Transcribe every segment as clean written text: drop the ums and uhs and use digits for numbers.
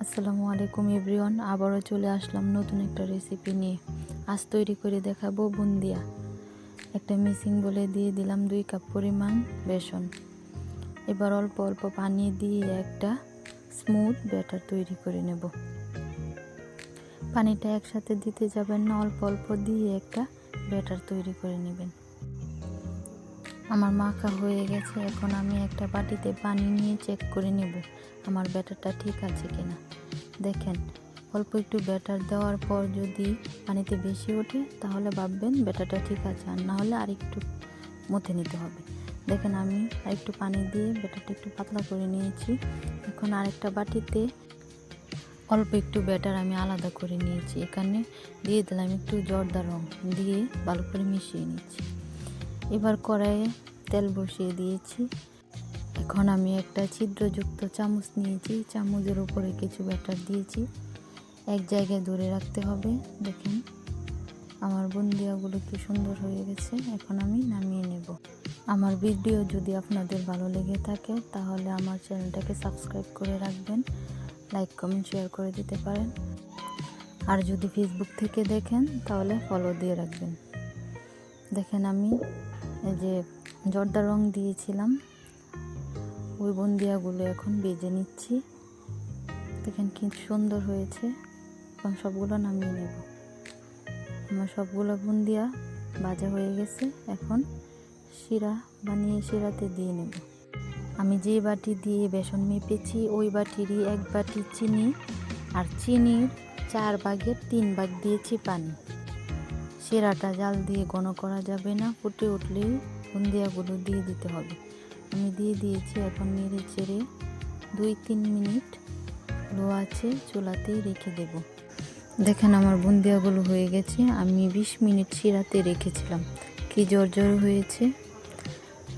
আসসালামু আলাইকুম এভরিওয়ান, আবারও চলে আসলাম নতুন একটা রেসিপি নিয়ে। আজ তৈরি করে দেখাবো বুন্দিয়া। একটা মিক্সিং বলে দিয়ে দিলাম 2 কাপ পরিমাণ বেসন। এবার অল্প অল্প পানি দিয়ে একটা স্মুথ ব্যাটার তৈরি করে নেব। পানিটা একসাথে দিতে যাবেন না, অল্প অল্প দিয়ে একটা ব্যাটার তৈরি করে নেবেন। আমার মাখা হয়ে গেছে। এখন আমি একটা বাটিতে পানি নিয়ে চেক করে নেব আমার ব্যাটারটা ঠিক আছে কিনা। দেখেন, অল্প একটু ব্যাটার দেওয়ার পর যদি পানিতে বেশি ওঠে তাহলে ভাববেন ব্যাটারটা ঠিক আছে, আর না হলে আরেকটু মথে নিতে হবে। দেখেন, আমি আরেকটু পানি দিয়ে ব্যাটারটা একটু পাতলা করে নিয়েছি। এখন আরেকটা বাটিতে অল্প একটু ব্যাটার আমি আলাদা করে নিয়েছি। এখানে দিয়ে দিলাম একটু জর্দা রং, দিয়ে ভালো করে মিশিয়ে নিচ্ছি। এবার কড়াইয়ে তেল বসিয়ে দিয়েছি। এখন আমি একটা ছিদ্রযুক্ত চামচ নিয়েছি, চামচের উপরে কিছু ব্যাটার দিয়েছি। এক জায়গায় ধরে রাখতে হবে। দেখেন, আমার বুন্দিয়াগুলো কি সুন্দর হয়ে গেছে। এখন আমি নামিয়ে নেব। আমার ভিডিও যদি আপনাদের ভালো লেগে থাকে তাহলে আমার চ্যানেলটাকে সাবস্ক্রাইব করে রাখবেন, লাইক কমেন্ট শেয়ার করে দিতে পারেন। আর যদি ফেসবুক থেকে দেখেন তাহলে ফলো দিয়ে রাখবেন। দেখেন, আমি এই যে জর্দা রং দিয়েছিলাম ওই বুন্দিয়াগুলো এখন ভেজে নিচ্ছি। দেখেন কি সুন্দর হয়েছে। এখন সবগুলো নামিয়ে নেব। আমার সবগুলো বুন্দিয়া ভাজা হয়ে গেছে। এখন শিরা বানিয়ে শিরাতে দিয়ে নেব। আমি যে বাটি দিয়ে বেসন মেপেছি ওই বাটিরই 1 বাটি চিনি, আর চিনির 4 ভাগের 3 ভাগ দিয়েছি পানি। শিরাটা জাল দিয়ে ঘন করা যাবে না, ফুটে উঠলেই বুন্দিয়াগুলো দিয়ে দিতে হবে। আমি দিয়ে দিয়েছি। এখন নেড়ে চেড়ে 2-3 মিনিট লো আছে চুলাতেই রেখে দেব। দেখেন, আমার বুন্দিয়াগুলো হয়ে গেছে। আমি 20 মিনিট শিরাতে রেখেছিলাম। কি জোর হয়েছে।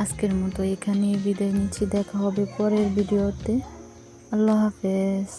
আজকের মতো এখানেই বিদায় নিচ্ছি। দেখা হবে পরের ভিডিওতে। আল্লাহ হাফেজ।